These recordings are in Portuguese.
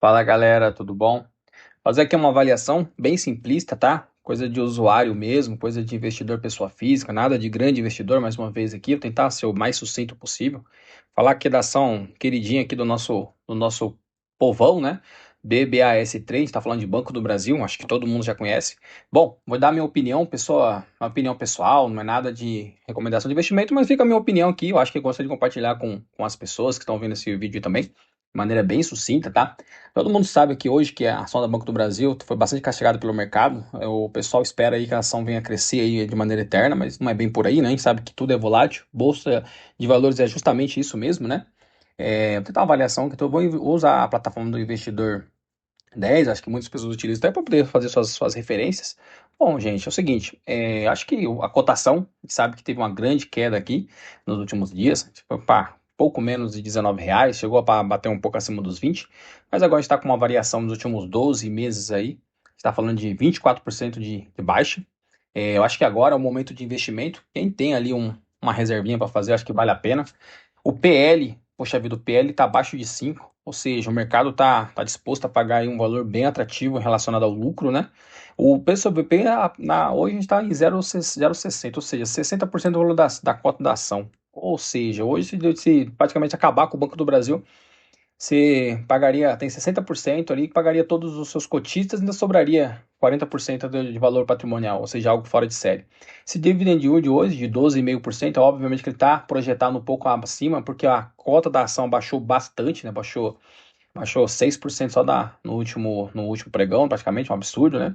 Fala galera, tudo bom? Fazer aqui uma avaliação bem simplista, tá? Coisa de usuário mesmo, coisa de investidor pessoa física, nada de grande investidor, mais uma vez aqui, vou tentar ser o mais sucinto possível. Falar aqui da ação queridinha aqui do nosso povão, né? BBAS3, tá falando de Banco do Brasil, acho que todo mundo já conhece. Bom, vou dar minha opinião, uma opinião pessoal, não é nada de recomendação de investimento, mas fica a minha opinião aqui, eu acho que eu gostaria de compartilhar com as pessoas que estão vendo esse vídeo também, de maneira bem sucinta, tá? Todo mundo sabe que hoje que a ação da Banco do Brasil foi bastante castigada pelo mercado. O pessoal espera aí que a ação venha a crescer aí de maneira eterna, mas não é bem por aí, né? A gente sabe que tudo é volátil. Bolsa de valores é justamente isso mesmo, né? Vou tentar uma avaliação que eu vou usar a plataforma do Investidor 10, acho que muitas pessoas utilizam até para poder fazer suas referências. Bom, gente, é o seguinte, acho que a cotação, a gente sabe que teve uma grande queda aqui nos últimos dias, tipo, pá, pouco menos de R$ 19, chegou a bater um pouco acima dos 20, mas agora está com uma variação nos últimos 12 meses aí, está falando de 24% de baixa. Eu acho que agora é o momento de investimento, quem tem ali uma reservinha para fazer, acho que vale a pena. O PL, poxa vida, o PL está abaixo de 5, ou seja, o mercado está disposto a pagar aí um valor bem atrativo relacionado ao lucro, né? O preço sobre PE, hoje a gente está em 0,60, ou seja, 60% do valor da cota da ação. Ou seja, hoje se praticamente acabar com o Banco do Brasil, você pagaria, tem 60% ali, que pagaria todos os seus cotistas e ainda sobraria 40% de valor patrimonial, ou seja, algo fora de série. Esse dividend yield hoje de 12,5%, obviamente que ele está projetado um pouco acima, porque a cota da ação baixou bastante, né? Baixou 6% só no último pregão, praticamente, um absurdo, né?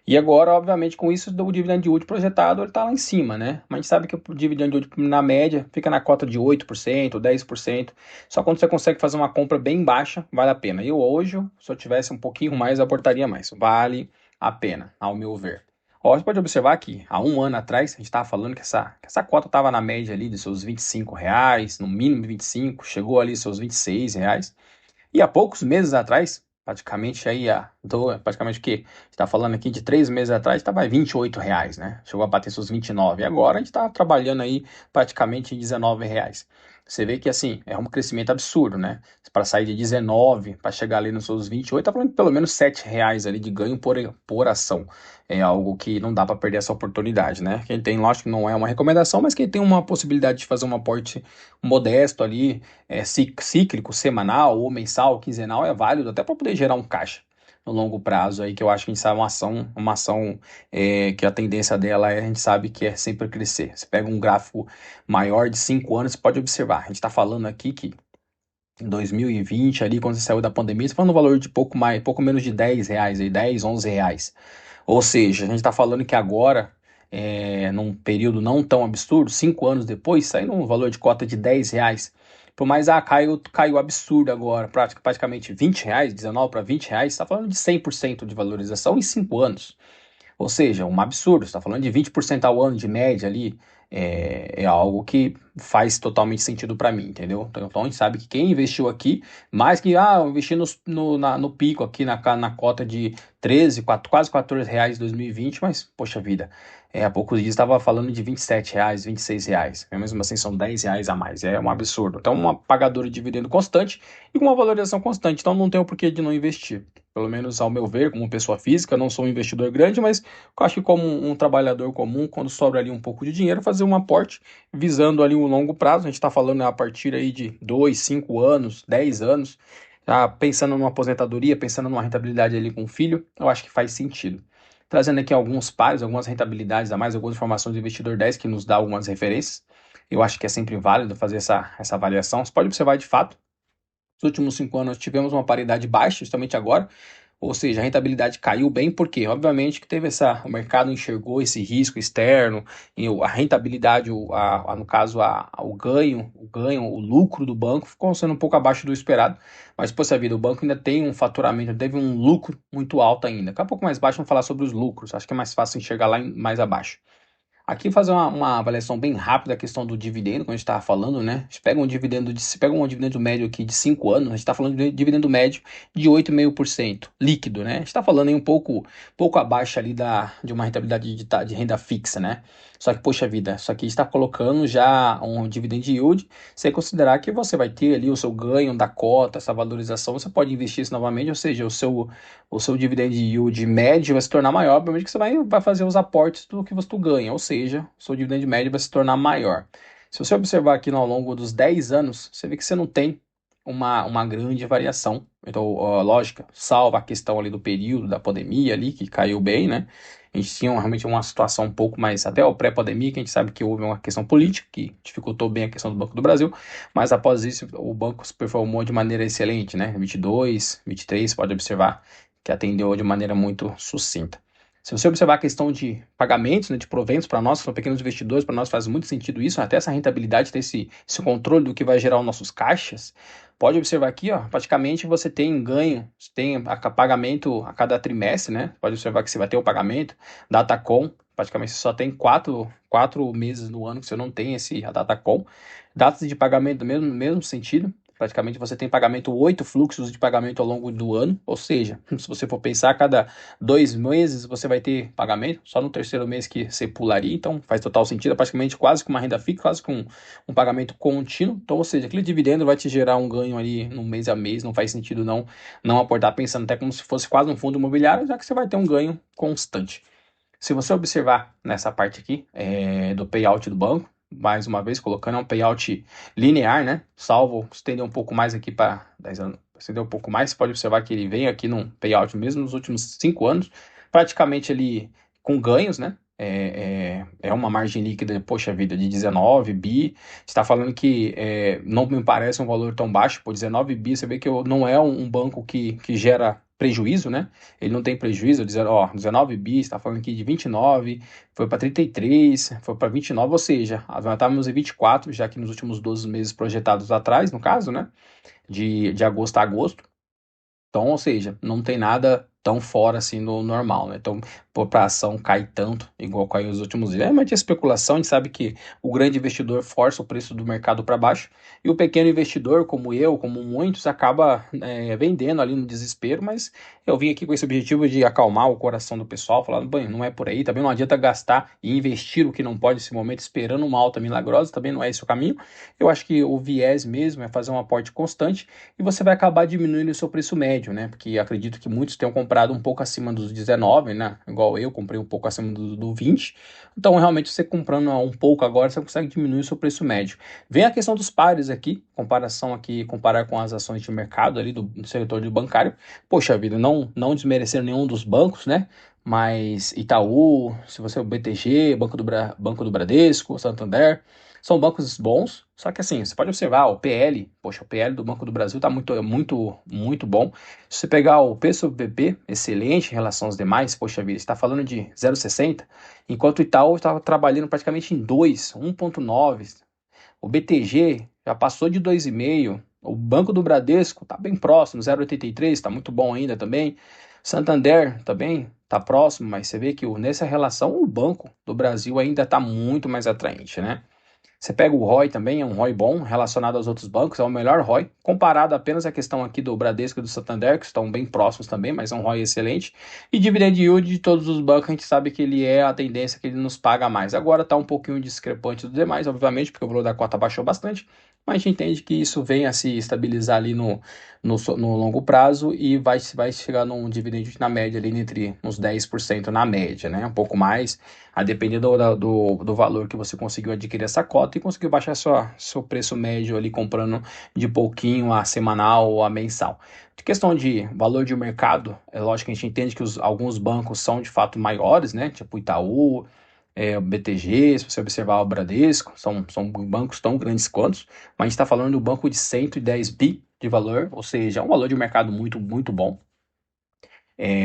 E agora, obviamente, com isso, o dividend yield projetado ele está lá em cima, né? Mas a gente sabe que o dividend yield, na média, fica na cota de 8%, 10%. Só quando você consegue fazer uma compra bem baixa, vale a pena. Eu hoje, se eu tivesse um pouquinho mais, eu aportaria mais. Vale a pena, ao meu ver. Ó, você pode observar que há um ano atrás, a gente estava falando que essa cota estava na média ali de seus R$ 25, no mínimo 25, chegou ali seus R$ 26. E há poucos meses atrás, praticamente aí, praticamente o quê? A gente está falando aqui de 3 meses atrás, estava R$ 28, né? Chegou a bater seus 29. E agora a gente está trabalhando aí praticamente em R$ 19. Você vê que assim, é um crescimento absurdo, né? Para sair de 19 para chegar ali nos seus 28, tá falando de pelo menos R$ 7 ali de ganho por ação. É algo que não dá para perder essa oportunidade, né? Quem tem, lógico que não é uma recomendação, mas quem tem uma possibilidade de fazer um aporte modesto ali, cíclico, semanal ou mensal, quinzenal, é válido até para poder gerar um caixa no longo prazo aí, que eu acho que a gente sabe uma ação que a tendência dela a gente sabe que é sempre crescer. Você pega um gráfico maior de 5 anos, você pode observar. A gente está falando aqui que em 2020, ali, quando você saiu da pandemia, você falando um valor de pouco menos de R$ 10, aí, 10, R$ 11. Ou seja, a gente está falando que agora, num período não tão absurdo, 5 anos depois, saindo um valor de cota de R$ 10. Por mais, caiu absurdo agora, praticamente R$ 20, 19 para R$ 20, está falando de 100% de valorização em 5 anos. Ou seja, um absurdo, você está falando de 20% ao ano de média ali, é algo que faz totalmente sentido para mim, entendeu? Então a gente sabe que quem investiu aqui, mais que, eu investi no pico aqui, na cota de 13, quase R$ 14 em 2020, mas, poxa vida, há poucos dias estava falando de R$ 27, R$ 26, mesmo assim são R$ 10 a mais, é um absurdo. Então, uma pagadora de dividendo constante e com uma valorização constante, então não tem o porquê de não investir. Pelo menos ao meu ver, como pessoa física, não sou um investidor grande, mas eu acho que como um trabalhador comum, quando sobra ali um pouco de dinheiro, fazer um aporte visando ali um longo prazo. A gente está falando a partir aí de 2, 5 anos, 10 anos, já pensando numa aposentadoria, pensando numa rentabilidade ali com o filho, eu acho que faz sentido. Trazendo aqui alguns pares, algumas rentabilidades a mais, algumas informações do Investidor 10 que nos dá algumas referências. Eu acho que é sempre válido fazer essa avaliação. Você pode observar de fato, nos últimos 5 anos tivemos uma paridade baixa, justamente agora, ou seja, a rentabilidade caiu bem, porque obviamente que teve o mercado enxergou esse risco externo, e a rentabilidade, no caso, o lucro do banco ficou sendo um pouco abaixo do esperado, mas, poxa vida, o banco ainda tem um faturamento, teve um lucro muito alto ainda. Daqui a pouco mais baixo vamos falar sobre os lucros, acho que é mais fácil enxergar lá mais abaixo. Aqui fazer uma avaliação bem rápida da questão do dividendo, como a gente estava falando, né? Se pega um dividendo médio aqui de 5 anos, a gente está falando de dividendo médio de 8,5% líquido, né? A gente está falando aí pouco abaixo ali de uma rentabilidade de renda fixa, né? Só que, poxa vida, isso aqui está colocando já um dividend yield, sem considerar que você vai ter ali o seu ganho da cota, essa valorização, você pode investir isso novamente, ou seja, o seu dividend yield médio vai se tornar maior, obviamente que você vai fazer os aportes do que você ganha, ou seja, o seu dividend médio vai se tornar maior. Se você observar aqui ao longo dos 10 anos, você vê que você não tem uma grande variação. Então, ó, lógica, salva a questão ali do período da pandemia ali, que caiu bem, né? A gente tinha realmente uma situação um pouco mais, até o pré-pandemia, que a gente sabe que houve uma questão política, que dificultou bem a questão do Banco do Brasil, mas após isso o banco se performou de maneira excelente, né? 22, 23, pode observar que atendeu de maneira muito sucinta. Se você observar a questão de pagamentos, né, de proventos para nós, que são pequenos investidores, para nós faz muito sentido isso, até essa rentabilidade, ter esse controle do que vai gerar os nossos caixas. Pode observar aqui, ó, praticamente você tem ganho, você tem pagamento a cada trimestre, né? Pode observar que você vai ter o pagamento, Datacom, praticamente você só tem quatro meses no ano que você não tem a Datacom. Datas de pagamento do mesmo sentido, praticamente você tem pagamento, 8 fluxos de pagamento ao longo do ano, ou seja, se você for pensar, a cada 2 meses você vai ter pagamento, só no terceiro mês que você pularia, então faz total sentido, é praticamente quase que uma renda fixa, quase que um pagamento contínuo, então, ou seja, aquele dividendo vai te gerar um ganho ali no mês a mês, não faz sentido não aportar pensando até como se fosse quase um fundo imobiliário, já que você vai ter um ganho constante. Se você observar nessa parte aqui do payout do banco, mais uma vez colocando, é um payout linear, né? Salvo estender um pouco mais aqui para 10 anos, estender um pouco mais, você pode observar que ele vem aqui num payout mesmo nos últimos 5 anos, praticamente ali com ganhos, né? É uma margem líquida, poxa vida, de 19 bi. Está falando que não me parece um valor tão baixo, por 19 bi, você vê que não é um banco que gera prejuízo, né? Ele não tem prejuízo, ó, 19 bi, está falando aqui de 29, foi para 33, foi para 29, ou seja, nós estávamos em 24, já que nos últimos 12 meses projetados atrás, no caso, né? De agosto a agosto. Então, ou seja, não tem nada tão fora assim do normal, né? Então, para a ação cai tanto, igual caiu nos últimos dias. É uma de especulação, a gente sabe que o grande investidor força o preço do mercado para baixo e o pequeno investidor, como eu, como muitos, acaba vendendo ali no desespero, mas eu vim aqui com esse objetivo de acalmar o coração do pessoal, falando, bem, não é por aí, também não adianta gastar e investir o que não pode nesse momento, esperando uma alta milagrosa, também não é esse o caminho. Eu acho que o viés mesmo é fazer um aporte constante e você vai acabar diminuindo o seu preço médio, né? Porque acredito que muitos tenham comprado um pouco acima dos 19, né? Igual eu, comprei um pouco acima do 20. Então, realmente, você comprando um pouco agora, você consegue diminuir o seu preço médio. Vem a questão dos pares aqui, comparação aqui, comparar com as ações de mercado ali do setor de bancário. Poxa vida, não desmerecendo nenhum dos bancos, né? Mas Itaú, se você é o BTG, Banco do Bradesco, Santander, são bancos bons, só que assim, você pode observar o PL, poxa, o PL do Banco do Brasil está muito bom. Se você pegar o PSOVP, excelente em relação aos demais, poxa vida, está falando de 0,60, enquanto o Itaú estava trabalhando praticamente em 2, 1,9. O BTG já passou de 2,5. O Banco do Bradesco está bem próximo, 0,83, está muito bom ainda também. Santander também está próximo, mas você vê que nessa relação o Banco do Brasil ainda está muito mais atraente, né? Você pega o ROI também, é um ROI bom relacionado aos outros bancos, é o melhor ROI, comparado apenas à questão aqui do Bradesco e do Santander, que estão bem próximos também, mas é um ROI excelente. E dividend yield de todos os bancos, a gente sabe que ele é a tendência que ele nos paga mais. Agora está um pouquinho discrepante dos demais, obviamente, porque o valor da cota baixou bastante, mas a gente entende que isso vem a se estabilizar ali no longo prazo e vai chegar num dividend na média ali entre uns 10% na média, né? Um pouco mais, a depender do valor que você conseguiu adquirir essa cota e conseguiu baixar seu preço médio ali comprando de pouquinho a semanal ou a mensal. De questão de valor de mercado, é lógico que a gente entende que alguns bancos são de fato maiores, né? Tipo Itaú, o BTG, se você observar o Bradesco, são bancos tão grandes quantos, mas a gente está falando do banco de 110 bi de valor, ou seja, é um valor de mercado muito bom.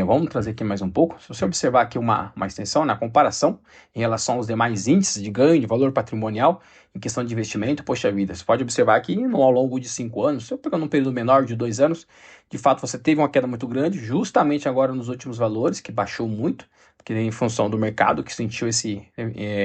Vamos trazer aqui mais um pouco. Se você observar aqui uma extensão na comparação em relação aos demais índices de ganho de valor patrimonial, em questão de investimento, poxa vida, você pode observar que ao longo de 5 anos, se eu pegar num período menor de 2 anos, de fato você teve uma queda muito grande, justamente agora nos últimos valores, que baixou muito, porque em função do mercado que sentiu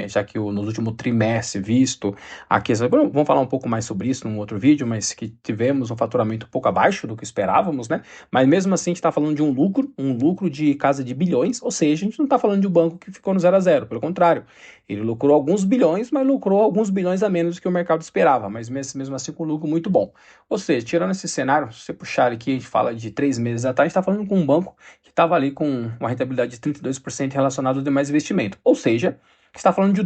já que nos últimos trimestre visto a questão, vamos falar um pouco mais sobre isso num outro vídeo, mas que tivemos um faturamento um pouco abaixo do que esperávamos, né? Mas mesmo assim a gente está falando de um lucro de casa de bilhões, ou seja, a gente não está falando de um banco que ficou no 0 a 0, pelo contrário, ele lucrou alguns bilhões, mas lucrou alguns bilhões a menos do que o mercado esperava, mas mesmo assim com um lucro muito bom. Ou seja, tirando esse cenário, se você puxar aqui, a gente fala de 3 meses atrás, a gente está falando com um banco que estava ali com uma rentabilidade de 32% relacionado ao demais investimento. Ou seja, está falando de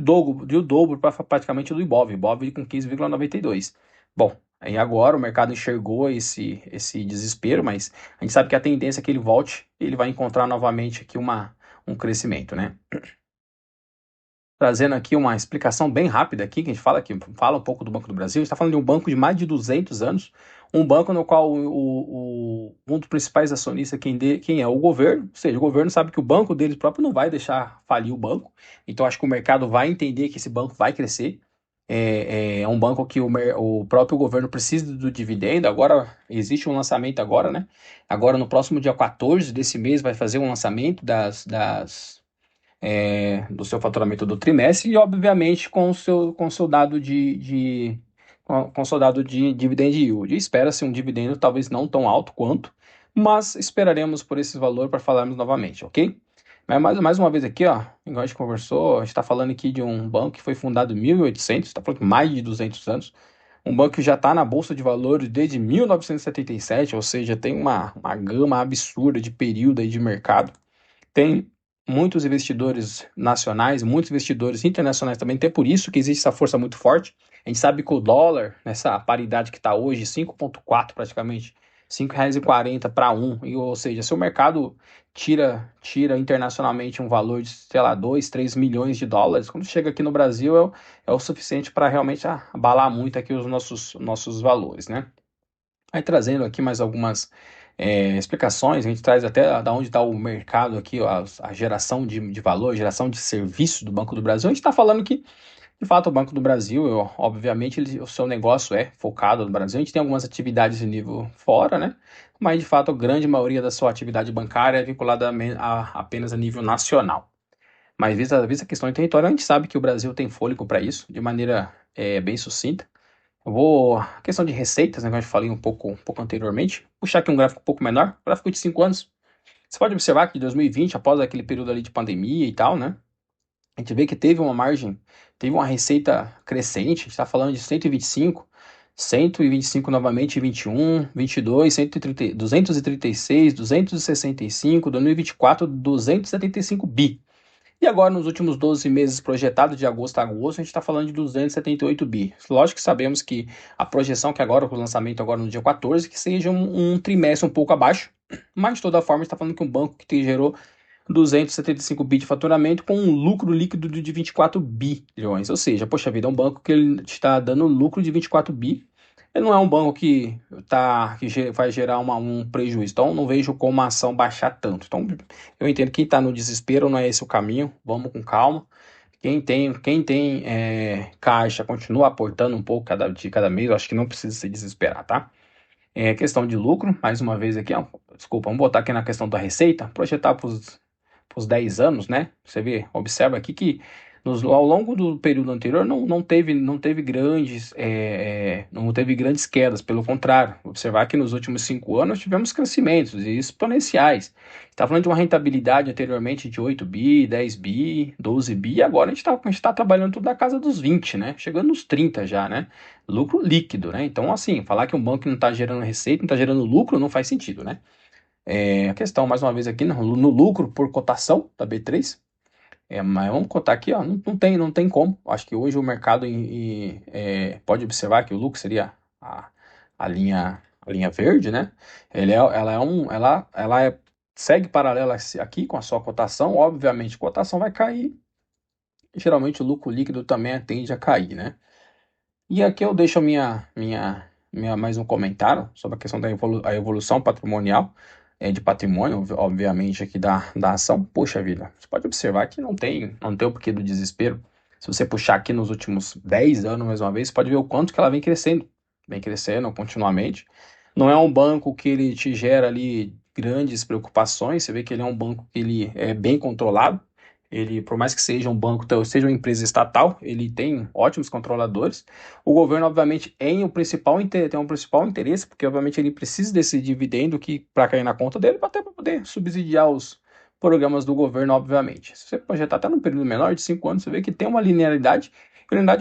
o dobro praticamente do Ibov, Ibov com 15,92. Bom, aí agora o mercado enxergou esse desespero, mas a gente sabe que a tendência é que ele volte, ele vai encontrar novamente aqui um crescimento, né? Trazendo aqui uma explicação bem rápida aqui, que a gente fala um pouco do Banco do Brasil. A gente está falando de um banco de mais de 200 anos, um banco no qual um dos principais acionistas, quem é o governo, ou seja, o governo sabe que o banco deles próprio não vai deixar falir o banco, então acho que o mercado vai entender que esse banco vai crescer. É um banco que o próprio governo precisa do dividendo. Agora existe um lançamento agora, né? Agora no próximo dia 14 desse mês vai fazer um lançamento do seu faturamento do trimestre e, obviamente, com o seu dado com o seu dado de dividend yield. Espera-se um dividendo talvez não tão alto quanto, mas esperaremos por esse valor para falarmos novamente, ok? Mas mais uma vez aqui, ó, igual a gente conversou, a gente está falando aqui de um banco que foi fundado em 1800, está falando de mais de 200 anos, um banco que já está na Bolsa de Valores desde 1977, ou seja, tem uma gama absurda de período aí de mercado. Tem muitos investidores nacionais, muitos investidores internacionais também, até por isso que existe essa força muito forte. A gente sabe que o dólar, nessa paridade que está hoje, 5,4 praticamente, R$ 5,40 para um, ou seja, se o mercado tira internacionalmente um valor de, sei lá, 2, 3 milhões de dólares, quando chega aqui no Brasil é o suficiente para realmente abalar muito aqui os nossos valores, né? Aí trazendo aqui mais algumas explicações, a gente traz até da onde está o mercado aqui, ó, a geração de valor, geração de serviço do Banco do Brasil. A gente está falando que, de fato, o Banco do Brasil, obviamente, o seu negócio é focado no Brasil. A gente tem algumas atividades de nível fora, né? Mas, de fato, a grande maioria da sua atividade bancária é vinculada apenas a nível nacional. Mas, vista a questão de território, a gente sabe que o Brasil tem fôlego para isso, de maneira bem sucinta. Questão de receitas, né, que eu falei um pouco anteriormente, puxar aqui um gráfico um pouco menor, gráfico de 5 anos. Você pode observar que em 2020, após aquele período ali de pandemia e tal, né, a gente vê que teve uma margem, teve uma receita crescente, a gente está falando de 125 novamente em 21, 22, 130, 236, 265, 2024, 275 bi. E agora, nos últimos 12 meses projetados, de agosto a agosto, a gente está falando de 278 bi. Lógico que sabemos que a projeção que agora, com o lançamento agora no dia 14, que seja um trimestre um pouco abaixo, mas de toda forma, a gente está falando que um banco que gerou 275 bi de faturamento com um lucro líquido de 24 bilhões. Ou seja, poxa vida, é um banco que ele está dando lucro de 24 bi. Ele não é um banco que vai gerar um prejuízo. Então, não vejo como a ação baixar tanto. Então, eu entendo que quem está no desespero não é esse o caminho. Vamos com calma. Quem tem caixa, continua aportando um pouco de cada mês. Eu acho que não precisa se desesperar, tá? Questão de lucro, mais uma vez aqui, ó, desculpa, vamos botar aqui na questão da receita, projetar para os 10 anos, né? Você vê, observa aqui que ao longo do período anterior não teve grandes quedas, pelo contrário, observar que nos últimos 5 anos tivemos crescimentos exponenciais. Está falando de uma rentabilidade anteriormente de 8 bi, 10 bi, 12 bi, e agora a gente tá trabalhando tudo na casa dos 20, né? Chegando nos 30 já, né? Lucro líquido, né? Então, assim, falar que um banco não está gerando receita, não está gerando lucro, não faz sentido, né? A questão, mais uma vez, aqui no lucro por cotação da B3. Mas vamos contar aqui, ó, não tem como. Acho que hoje o mercado pode observar que o lucro seria a linha verde, né? Ela segue paralela aqui com a sua cotação. Obviamente, a cotação vai cair. Geralmente o lucro líquido também tende a cair, né? E aqui eu deixo mais um comentário sobre a questão a evolução patrimonial, de patrimônio, obviamente, aqui da ação. Poxa vida, você pode observar que não tem o porquê do desespero. Se você puxar aqui nos últimos 10 anos, mais uma vez, você pode ver o quanto que ela vem crescendo continuamente. Não é um banco que ele te gera ali grandes preocupações, você vê que ele é um banco que ele é bem controlado, ele, por mais que seja um banco, seja uma empresa estatal, ele tem ótimos controladores. O governo, obviamente, tem um principal interesse, porque, obviamente, ele precisa desse dividendo que para cair na conta dele, até para poder subsidiar os programas do governo, obviamente. Se você projetar até num período menor de 5 anos, você vê que tem uma linearidade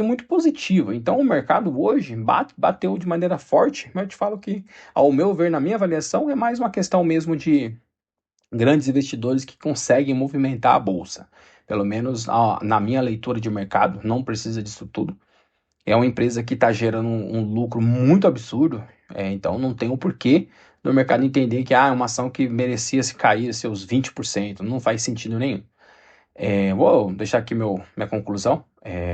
muito positiva. Então, o mercado hoje bateu de maneira forte, mas eu te falo que, ao meu ver, na minha avaliação, é mais uma questão mesmo de grandes investidores que conseguem movimentar a bolsa. Pelo menos na minha leitura de mercado, não precisa disso tudo. É uma empresa que está gerando um lucro muito absurdo, então não tem o porquê do mercado entender que é uma ação que merecia se cair seus 20%, não faz sentido nenhum. Vou deixar aqui minha conclusão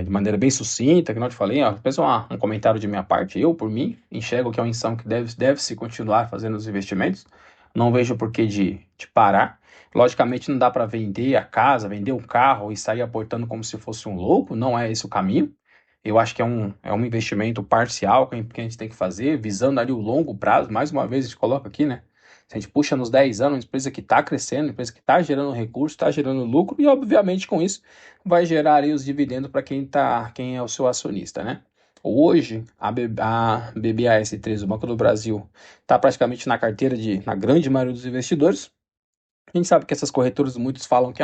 de maneira bem sucinta, que não te falei, apenas um comentário de minha parte. Eu, por mim, enxergo que é uma ação que deve-se continuar fazendo os investimentos. Não vejo por que de parar. Logicamente, não dá para vender a casa, vender o carro e sair aportando como se fosse um louco. Não é esse o caminho. Eu acho que é um investimento parcial que a gente tem que fazer, visando ali o longo prazo. Mais uma vez, a gente coloca aqui, né? Se a gente puxa nos 10 anos, uma empresa que está crescendo, uma empresa que está gerando recurso, está gerando lucro, e obviamente com isso vai gerar aí os dividendos para quem é o seu acionista, né? Hoje, a BBAS3, o Banco do Brasil, está praticamente na carteira na grande maioria dos investidores. A gente sabe que essas corretoras, muitos falam que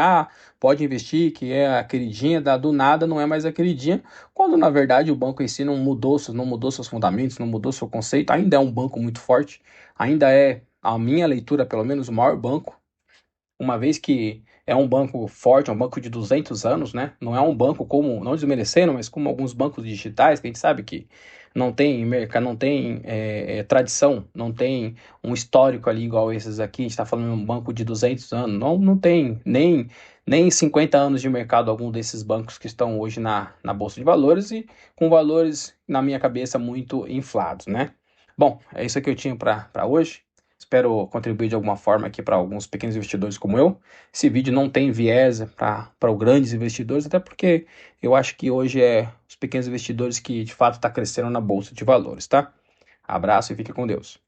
pode investir, que é a queridinha, do nada não é mais a queridinha, quando na verdade o banco em si não mudou seus fundamentos, não mudou seu conceito, ainda é um banco muito forte, ainda é, a minha leitura, pelo menos, o maior banco, uma vez que é um banco forte, é um banco de 200 anos, né? Não é um banco como, não desmerecendo, mas como alguns bancos digitais, que a gente sabe que não tem mercado, não tem tradição, não tem um histórico ali igual esses aqui. A gente está falando de um banco de 200 anos, não tem nem 50 anos de mercado algum desses bancos que estão hoje na Bolsa de Valores e com valores, na minha cabeça, muito inflados, né? Bom, é isso que eu tinha para hoje. Espero contribuir de alguma forma aqui para alguns pequenos investidores como eu. Esse vídeo não tem viés para os grandes investidores, até porque eu acho que hoje é os pequenos investidores que de fato está crescendo na bolsa de valores, tá? Abraço e fique com Deus.